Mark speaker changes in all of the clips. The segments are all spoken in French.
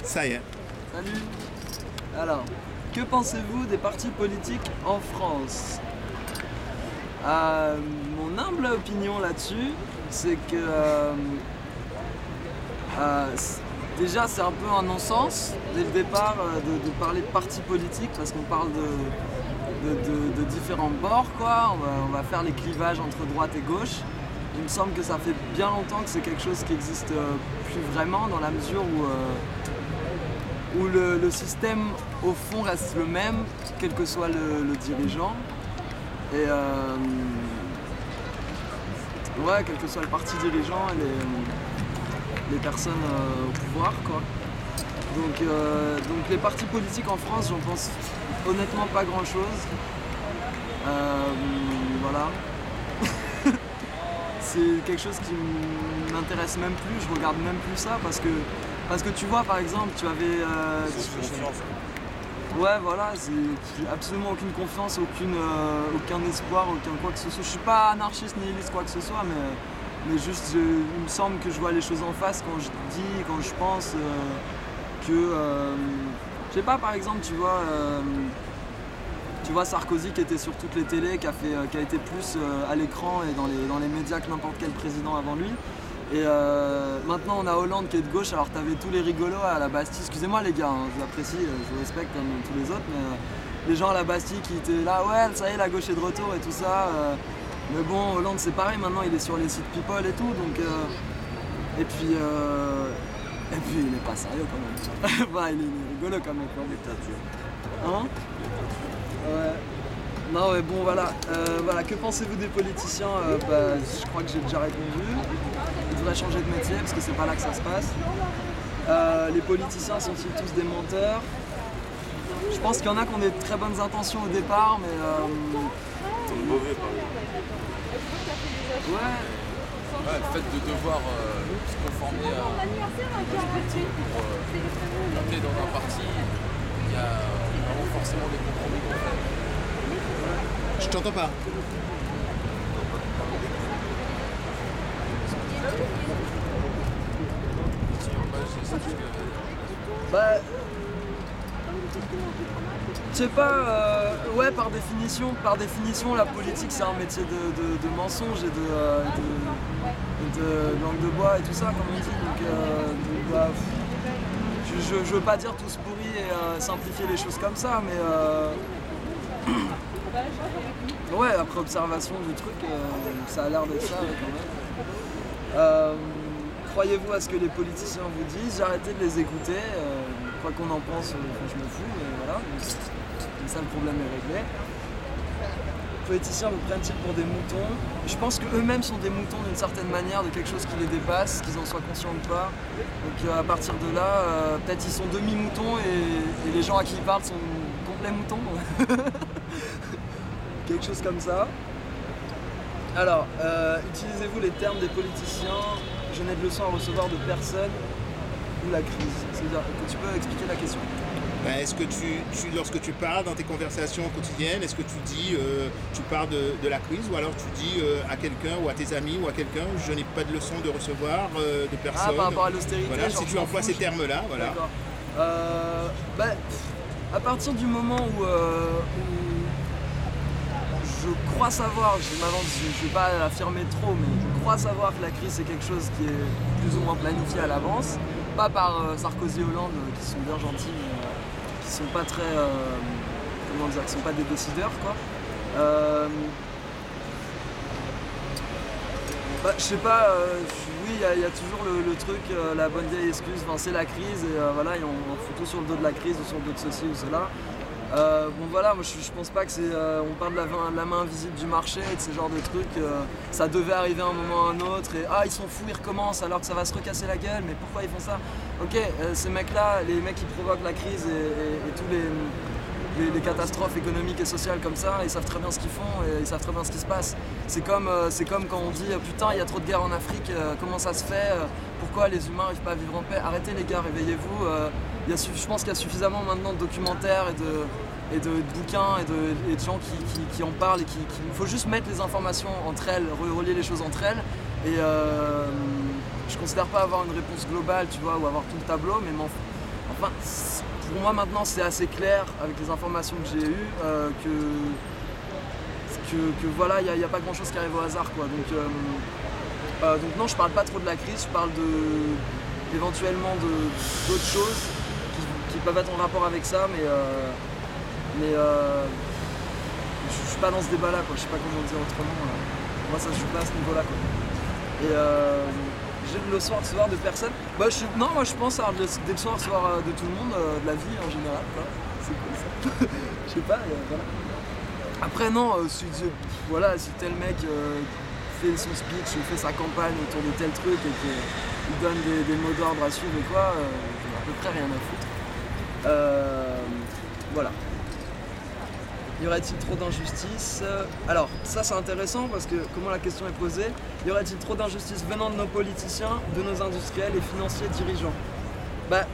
Speaker 1: Ça y est.
Speaker 2: Salut. Alors, que pensez-vous des partis politiques en France? Mon humble opinion là-dessus, c'est que déjà c'est un peu un non-sens dès le départ de parler de partis politiques parce qu'on parle de différents bords quoi. On va faire les clivages entre droite et gauche. Il me semble que ça fait bien longtemps que c'est quelque chose qui n'existe plus vraiment dans la mesure où le système au fond reste le même quel que soit le dirigeant. Et ouais, quel que soit le parti dirigeant et les personnes au pouvoir quoi. Donc les partis politiques en France, j'en pense honnêtement pas grand chose. Voilà. C'est quelque chose qui m'intéresse même plus, je regarde même plus ça parce que tu vois par exemple tu avais ouais voilà, j'ai absolument aucune confiance, aucun espoir, aucun quoi que ce soit. Je suis pas anarchiste nihiliste quoi que ce soit mais juste il me semble que je vois les choses en face quand je pense que je sais pas par exemple tu vois Sarkozy qui était sur toutes les télés, qui a été plus à l'écran et dans les médias que n'importe quel président avant lui. Et maintenant on a Hollande qui est de gauche, alors t'avais tous les rigolos à la Bastille, excusez-moi les gars, hein, je vous apprécie, je vous respecte comme tous les autres, mais les gens à la Bastille qui étaient là, ouais ça y est la gauche est de retour et tout ça. Mais bon, Hollande c'est pareil, maintenant il est sur les sites People et tout, donc et puis il est pas sérieux quand même. Bah, il est rigolo quand même. Hein? Ouais. Non mais bon voilà, que pensez-vous des politiciens? Je crois que j'ai déjà répondu. Ils devraient changer de métier parce que c'est pas là que ça se passe. Les politiciens sont-ils tous des menteurs? Je pense qu'il y en a qui ont des très bonnes intentions au départ, mais
Speaker 3: mauvais par exemple.
Speaker 2: ouais.
Speaker 3: Ouais, le fait de devoir se conformer à une politique pour monter dans un parti, il y a vraiment forcément des compromis qu'on fait.
Speaker 1: Je t'entends pas.
Speaker 2: Bah, je sais pas, ouais par définition la politique c'est un métier de mensonge et de langue de bois et tout ça comme on dit, donc bah, je veux pas dire tous pourris et simplifier les choses comme ça, mais ouais après observation du truc, ça a l'air d'être ça quand même. Croyez-vous à ce que les politiciens vous disent? J'ai arrêté de les écouter, quoi qu'on en pense, je m'en fous, mais voilà, comme ça le problème est réglé. Les politiciens vous prennent-ils pour des moutons? Je pense qu'eux-mêmes sont des moutons d'une certaine manière, de quelque chose qui les dépasse, qu'ils en soient conscients ou pas. Donc à partir de là, peut-être ils sont demi-moutons et les gens à qui ils parlent sont complets moutons. Quelque chose comme ça. Alors, utilisez-vous les termes des politiciens? Je n'ai de leçons à recevoir de personne ou la crise. C'est-à-dire que tu peux expliquer la question.
Speaker 1: Est-ce que lorsque tu parles dans tes conversations quotidiennes, est-ce que tu dis, tu parles de la crise ou alors tu dis à quelqu'un ou à tes amis ou à quelqu'un, je n'ai pas de leçon de recevoir de personne?
Speaker 2: Ah, par rapport à l'austérité.
Speaker 1: Voilà, si tu emploies ces termes-là, voilà.
Speaker 2: D'accord. À partir du moment où je crois savoir, je ne vais pas l'affirmer trop, mais je crois savoir que la crise c'est quelque chose qui est plus ou moins planifié à l'avance, pas par Sarkozy et Hollande qui sont bien gentils, mais qui sont pas très, comment dire, qui sont pas des décideurs quoi. Je sais pas, oui il y a toujours le truc, la bonne vieille excuse, enfin, c'est la crise et voilà, et on fout tout sur le dos de la crise ou sur le dos de ceci ou cela. Bon voilà, moi je pense pas que c'est. On parle de la main invisible du marché et de ce genre de trucs. Ça devait arriver à un moment ou à un autre et ils sont fous, ils recommencent alors que ça va se recasser la gueule, mais pourquoi ils font ça? Ok, ces mecs-là, les mecs qui provoquent la crise et tous les catastrophes économiques et sociales comme ça, ils savent très bien ce qu'ils font et ils savent très bien ce qui se passe. C'est comme quand on dit putain il y a trop de guerre en Afrique, comment ça se fait, pourquoi les humains n'arrivent pas à vivre en paix? Arrêtez les gars, réveillez-vous. Je pense qu'il y a suffisamment maintenant de documentaires et de bouquins et de gens qui en parlent et il faut juste mettre les informations entre elles, relier les choses entre elles et je considère pas avoir une réponse globale tu vois ou avoir tout le tableau, mais Enfin, pour moi maintenant c'est assez clair avec les informations que j'ai eues que voilà, il n'y a pas grand chose qui arrive au hasard quoi. Donc non, je parle pas trop de la crise, je parle éventuellement d'autres choses qui peuvent être en rapport avec ça, mais je suis pas dans ce débat là quoi, je sais pas comment dire autrement. Moi ça se joue pas à ce niveau là quoi. Et j'ai le soir de personne. Moi je pense avoir des leçons à recevoir de tout le monde, de la vie en général quoi. C'est cool ça. Je sais pas, voilà. Après non, si tel mec fait son speech ou fait sa campagne autour de tel truc et qu'il donne des mots d'ordre à suivre et quoi, j'en ai à peu près rien à foutre. Voilà. Y aurait-il trop d'injustice? Alors, ça c'est intéressant parce que comment la question est posée, y aurait-il trop d'injustice venant de nos politiciens, de nos industriels et financiers dirigeants? Bah,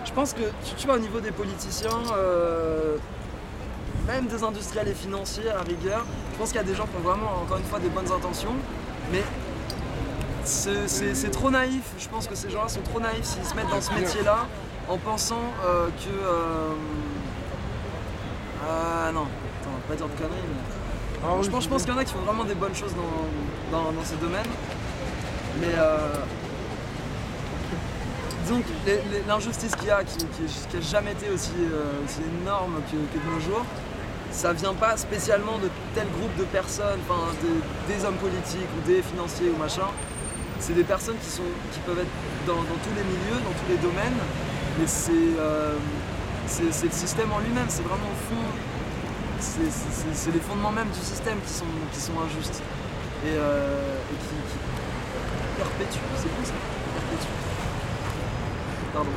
Speaker 2: je pense que, tu vois, au niveau des politiciens, même des industriels et financiers à rigueur, je pense qu'il y a des gens qui ont vraiment, encore une fois, des bonnes intentions, mais c'est trop naïf. Je pense que ces gens-là sont trop naïfs s'ils se mettent dans ce métier-là en pensant que... non, attends, on va pas dire de conneries, mais... je pense qu'il y en a qui font vraiment des bonnes choses dans ces domaines, mais... disons que l'injustice qu'il y a, qui a jamais été aussi énorme que de nos jours, ça vient pas spécialement de tel groupe de personnes, enfin des hommes politiques ou des financiers ou machin. C'est des personnes qui peuvent être dans tous les milieux, dans tous les domaines, mais c'est le système en lui-même, c'est vraiment au fond, c'est les fondements même du système qui sont injustes et qui perpétuent, c'est quoi ça?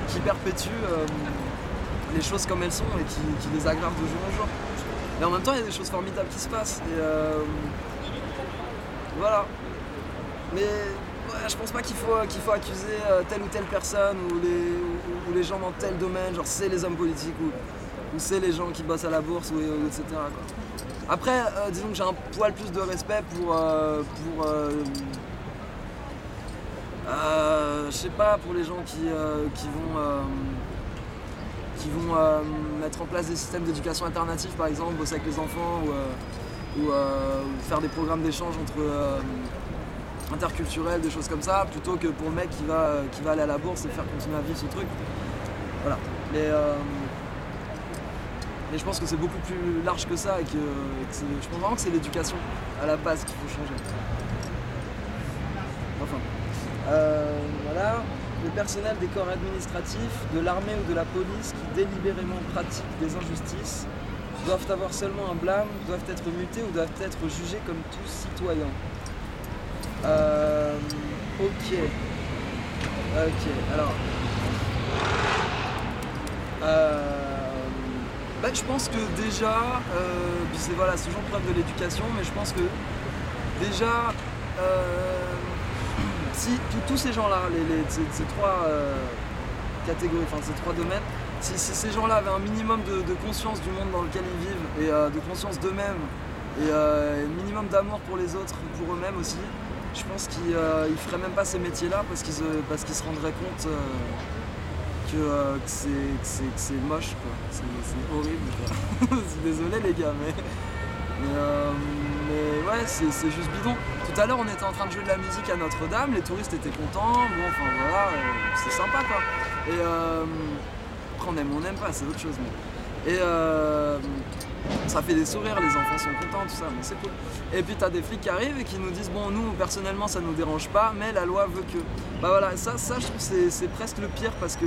Speaker 2: Qui perpétuent les choses comme elles sont et qui les aggravent de jour en jour. Et en même temps, il y a des choses formidables qui se passent. Et voilà. Mais ouais, je pense pas qu'il faut accuser telle ou telle personne ou les gens dans tel domaine, genre c'est les hommes politiques ou c'est les gens qui bossent à la bourse ou etc. quoi. Après, disons que j'ai un poil plus de respect pour je sais pas, pour les gens qui vont mettre en place des systèmes d'éducation alternatifs par exemple, bosser avec les enfants ou faire des programmes d'échange interculturels, des choses comme ça, plutôt que pour le mec qui va aller à la bourse et faire continuer à vivre ce truc. Voilà. Mais je pense que c'est beaucoup plus large que ça et que je pense vraiment que c'est l'éducation à la base qu'il faut changer. Enfin. Voilà, le personnel des corps administratifs, de l'armée ou de la police qui délibérément pratiquent des injustices doivent avoir seulement un blâme, doivent être mutés ou doivent être jugés comme tous citoyens. Ok, alors... je pense que déjà, c'est toujours preuve de l'éducation, mais je pense que déjà... si tous ces gens-là, ces trois catégories, enfin ces trois domaines, si ces gens-là avaient un minimum de conscience du monde dans lequel ils vivent et de conscience d'eux-mêmes et un minimum d'amour pour les autres, pour eux-mêmes aussi, je pense qu'ils ne feraient même pas ces métiers-là parce qu'ils se rendraient compte que c'est moche, quoi. C'est horrible, quoi. Désolé les gars, mais ouais, c'est juste bidon. Tout à l'heure, on était en train de jouer de la musique à Notre-Dame, les touristes étaient contents, bon, enfin voilà, c'est sympa quoi. Et après, on aime ou on n'aime pas, c'est autre chose. Mais... Et ça fait des sourires, les enfants sont contents, tout ça, mais c'est cool. Et puis t'as des flics qui arrivent et qui nous disent bon, nous personnellement ça nous dérange pas, mais la loi veut que. Bah voilà, ça je trouve c'est presque le pire parce que.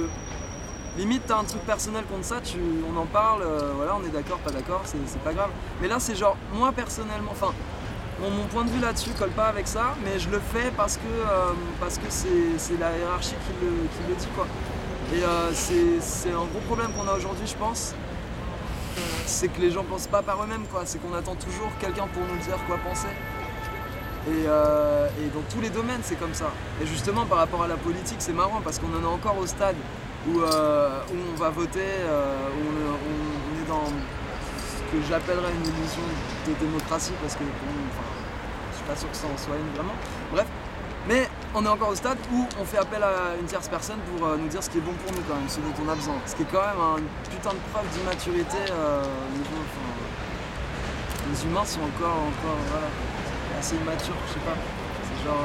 Speaker 2: Limite, t'as un truc personnel contre ça, on en parle, voilà, on est d'accord, pas d'accord, c'est pas grave. Mais là, c'est genre, moi personnellement, enfin, mon point de vue là-dessus colle pas avec ça, mais je le fais parce que c'est la hiérarchie qui le dit, quoi. Et c'est un gros problème qu'on a aujourd'hui, je pense, c'est que les gens pensent pas par eux-mêmes, quoi. C'est qu'on attend toujours quelqu'un pour nous dire quoi penser. Et dans tous les domaines, c'est comme ça. Et justement, par rapport à la politique, c'est marrant parce qu'on en est encore au stade où on va voter, où on est dans ce que j'appellerais une illusion de démocratie parce que bon, enfin, je suis pas sûr que ça en soit une vraiment. Bref, mais on est encore au stade où on fait appel à une tierce personne pour nous dire ce qui est bon pour nous quand même, ce dont on a besoin. Ce qui est quand même une putain de preuve d'immaturité les humains sont encore voilà, assez immatures, je sais pas. C'est genre,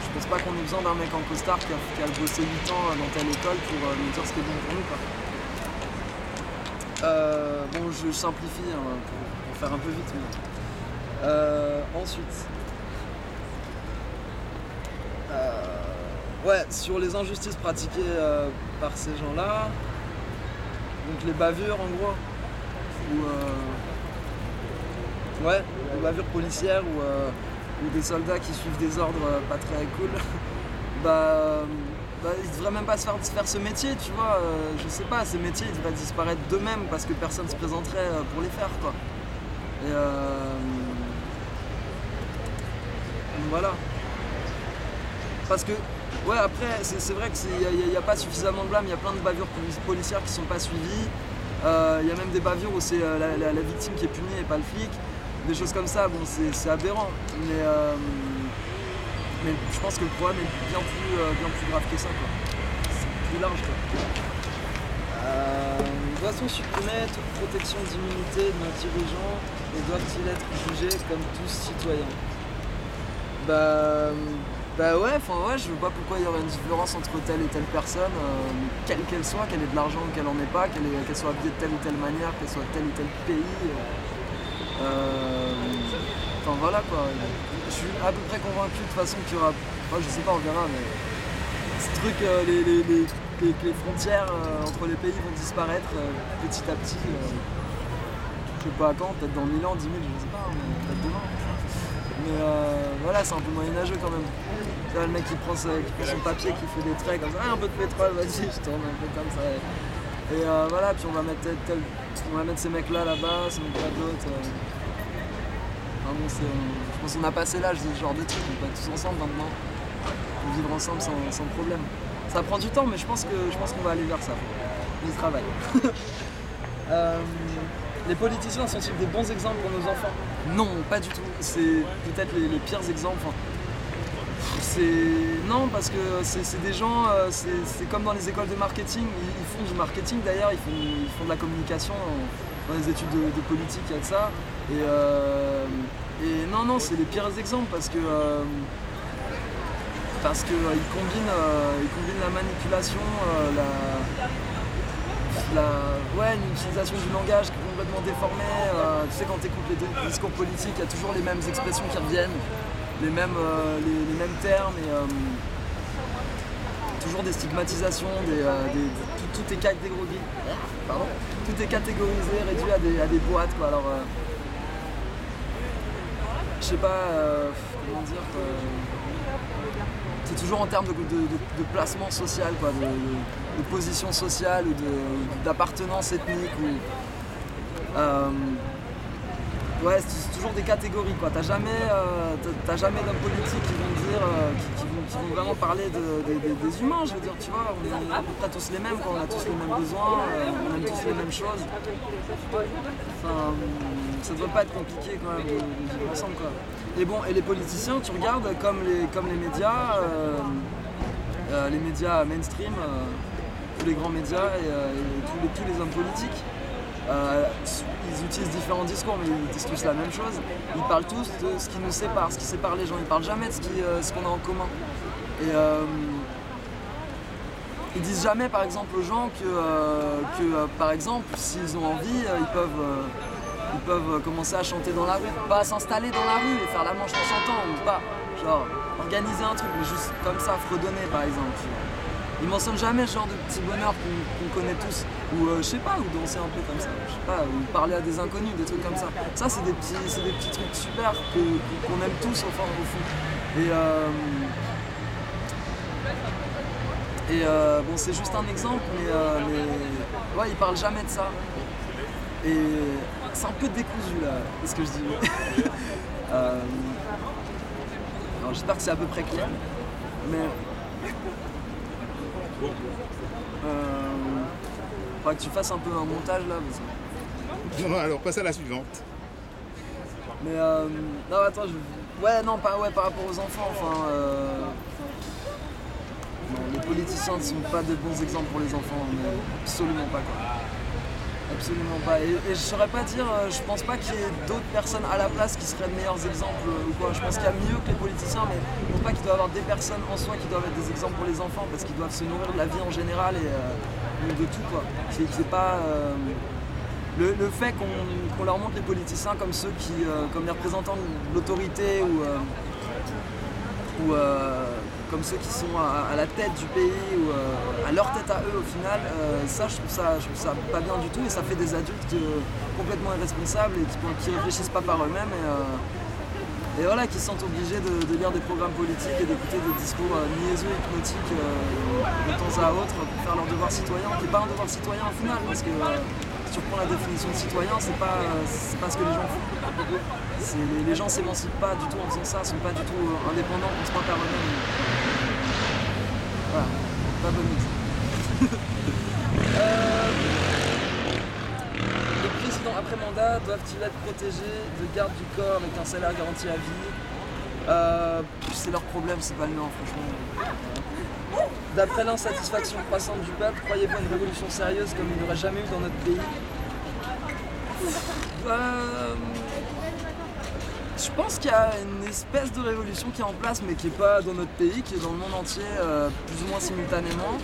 Speaker 2: je pense pas qu'on ait besoin d'un mec en costard qui a bossé 8 ans dans telle école pour nous dire ce qui est bon pour nous, quoi. Bon, je simplifie pour faire un peu vite, mais ensuite, ouais, sur les injustices pratiquées par ces gens-là, donc les bavures en gros, ouais, les bavures policières ou des soldats qui suivent des ordres pas très cool, ils devraient même pas se faire ce métier, tu vois. Je sais pas, ces métiers ils devraient disparaître d'eux-mêmes parce que personne se présenterait pour les faire, quoi. Et voilà. Parce que, ouais, après, c'est vrai qu'il n'y a pas suffisamment de blâme, il y a plein de bavures policières qui sont pas suivies. Il y a même des bavures où c'est la victime qui est punie et pas le flic. Des choses comme ça, bon, c'est aberrant. Mais je pense que le problème est bien plus grave que ça, quoi. C'est plus large, quoi. Doit-on supprimer toute protection d'immunité de nos dirigeants et doivent-ils être jugés comme tous citoyens? Ouais, je veux pas pourquoi il y aurait une différence entre telle et telle personne, quelle qu'elle soit, qu'elle ait de l'argent ou qu'elle en ait pas, qu'elle soit habillée de telle ou telle manière, qu'elle soit de tel ou tel pays. Enfin voilà, quoi. Je suis à peu près convaincu de toute façon qu'il y aura, je sais pas, on verra, mais ce truc, les frontières entre les pays vont disparaître petit à petit. Je sais pas quand, peut-être dans 1000 ans, 10 000, je sais pas, mais peut-être demain. Mais voilà, c'est un peu moyenâgeux quand même. Tu vois, le mec qui prend son papier, qui fait des traits comme ça, un peu de pétrole, vas-y, je tourne un peu comme ça. Et voilà, puis on va mettre ces mecs-là là-bas, ces mecs-là de l'autre. Je pense qu'on a passé l'âge de ce genre de trucs, on peut être tous ensemble maintenant, on vivre ensemble sans problème. Ça prend du temps, mais je pense qu'on va aller vers ça. On y travaille. Les politiciens sont-ils des bons exemples pour nos enfants? Non, pas du tout. C'est peut-être les pires exemples. Non, parce que c'est des gens, c'est comme dans les écoles de marketing, ils font du marketing d'ailleurs, ils font de la communication dans les études de politique, il y a de ça. Et non, c'est les pires exemples parce que ils combinent la manipulation, une utilisation du langage qui est complètement déformée. Tu sais, quand tu écoutes les discours politiques, il y a toujours les mêmes expressions qui reviennent, les mêmes termes, et toujours des stigmatisations, tout est catégorisé, réduit à des boîtes, quoi. Alors, je sais pas comment dire. C'est toujours en termes de placement social, quoi, de position sociale ou d'appartenance ethnique. Ouais, c'est toujours des catégories, quoi. T'as jamais d'hommes politiques qui vont dire, qui vont vraiment parler des humains, je veux dire, tu vois. On est à peu près tous les mêmes, quoi. On a tous les mêmes besoins, on aime tous les mêmes choses. Enfin, ça devrait pas être compliqué, quand même, de vivre ensemble, quoi. Et bon, et les politiciens, tu regardes comme les médias, mainstream, tous les grands médias et tous les hommes politiques. Ils utilisent différents discours, mais ils disent tous la même chose. Ils parlent tous de ce qui nous sépare, ce qui sépare les gens. Ils parlent jamais de ce qu'on a en commun. Et ils disent jamais, par exemple, aux gens que par exemple, s'ils ont envie, ils peuvent commencer à chanter dans la rue. Pas s'installer dans la rue et faire la manche en chantant, ou pas. Genre, organiser un truc, mais juste comme ça, fredonner, par exemple. Ils mentionnent jamais ce genre de petit bonheur qu'on connaît tous, ou je sais pas, ou danser un peu comme ça, je sais pas, ou parler à des inconnus, des trucs comme ça. Ça, c'est des petits trucs super qu'on aime tous au fond. Et bon, c'est juste un exemple, mais ouais, ils parlent jamais de ça. Et c'est un peu décousu là, ce que je dis. Alors j'espère que c'est à peu près clair, mais faudra que tu fasses un peu un montage là.
Speaker 1: Non, alors passe à la suivante.
Speaker 2: Mais non, attends, par rapport aux enfants, enfin, politiciens ne sont pas de bons exemples pour les enfants, mais absolument pas quoi. Absolument pas. Et je saurais pas dire, je pense pas qu'il y ait d'autres personnes à la place qui seraient de meilleurs exemples ou quoi. Je pense qu'il y a mieux que les politiciens, mais je pense pas qu'il doit y avoir des personnes en soi qui doivent être des exemples pour les enfants parce qu'ils doivent se nourrir de la vie en général et de tout quoi. C'est pas le fait qu'on leur montre les politiciens comme ceux qui, comme les représentants de l'autorité ou comme ceux qui sont à la tête du pays ou à leur tête à eux au final, ça je trouve ça pas bien du tout et ça fait des adultes complètement irresponsables et qui réfléchissent pas par eux-mêmes et voilà, qui se sentent obligés de lire des programmes politiques et d'écouter des discours niaiseux, hypnotiques de temps à autre pour faire leur devoir citoyen, qui n'est pas un devoir citoyen au final parce que si tu reprends la définition de citoyen, c'est pas ce que les gens font. Les gens s'émancipent pas du tout en faisant ça, sont pas du tout indépendants, pensent pas par eux-mêmes. Voilà, pas bonne idée. Les présidents après mandat doivent-ils être protégés de garde du corps avec un salaire garanti à vie? C'est leur problème, c'est pas le mien franchement. D'après l'insatisfaction croissante du peuple, croyez-vous à une révolution sérieuse comme il n'y aurait jamais eu dans notre pays? Je pense qu'il y a une espèce de révolution qui est en place, mais qui n'est pas dans notre pays, qui est dans le monde entier, plus ou moins simultanément,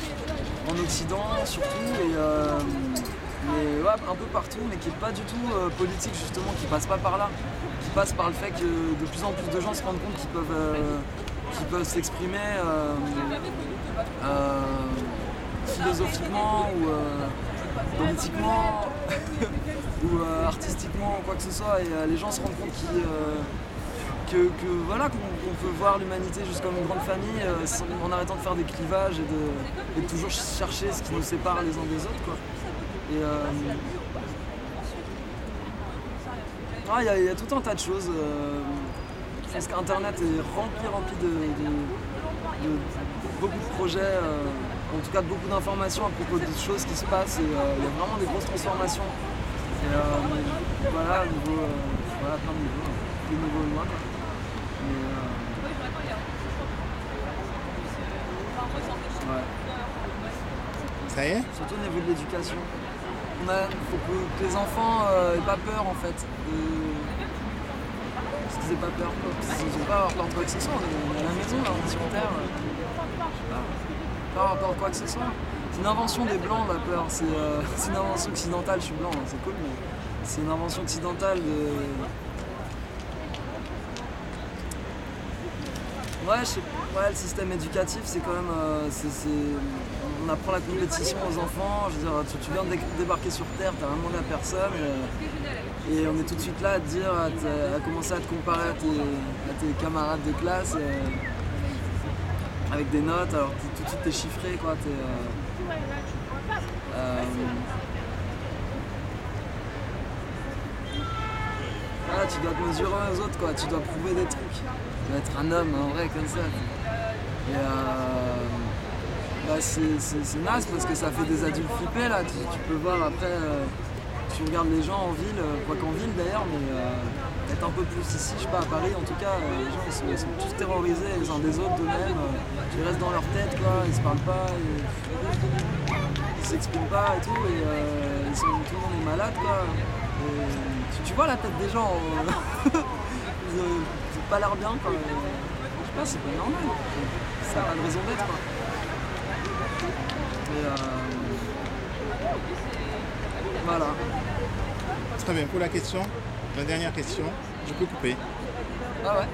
Speaker 2: en Occident surtout, mais ouais, un peu partout, mais qui n'est pas du tout politique justement, qui passe pas par là, qui passe par le fait que de plus en plus de gens se rendent compte qu'ils peuvent s'exprimer philosophiquement ou politiquement ou artistiquement ou quoi que ce soit et les gens se rendent compte voilà, qu'on peut voir l'humanité juste comme une grande famille en arrêtant de faire des clivages et de toujours chercher ce qui nous sépare les uns des autres quoi. Et il y a tout un tas de choses. Je pense qu'Internet est rempli de beaucoup de projets, en tout cas de beaucoup d'informations à propos de choses qui se passent et il y a vraiment des grosses transformations. Et voilà, plein de niveaux, des niveaux loin. Ouais.
Speaker 1: Ça y est?
Speaker 2: Surtout au niveau de l'éducation. Il faut que les enfants n'aient pas peur en fait. Parce qu'ils n'aient pas peur quoi. Ils n'ont pas avoir peur de quoi que ce soit. On est à la maison là, on est sur terre. Pas avoir peur de quoi que ce soit. C'est une invention des blancs la peur. C'est une invention occidentale, je suis blanc, hein, c'est cool, mais c'est une invention occidentale de. Ouais, le système éducatif, c'est quand même. On apprend la compétition aux enfants. Je veux dire, tu viens de débarquer sur Terre, t'as rien demandé à personne. Et on est tout de suite là à te dire, à commencer à te comparer à tes camarades de classe avec des notes. Alors tout de suite t'es chiffré, quoi. Voilà, tu dois te mesurer aux autres, quoi. Tu dois prouver des trucs. Tu dois être un homme, en vrai, comme ça. Et c'est naze parce que ça fait des adultes flippés, là. Tu peux voir après, tu regardes les gens en ville, quoi qu'en ville d'ailleurs, mais peut-être un peu plus ici, je sais pas, à Paris en tout cas, les gens ils sont tous terrorisés les uns des autres d'eux-mêmes. Ils restent dans leur tête, quoi. Ils se parlent pas. Ils s'expriment pas et tout, et tout le monde est malade, quoi. Et tu vois la tête des gens, ils ont pas l'air bien, quoi. Je sais pas, c'est pas normal. Ça n'a pas de raison d'être, quoi. Et voilà.
Speaker 1: Très bien, pour la question, la dernière question, je peux couper.
Speaker 2: Ah ouais.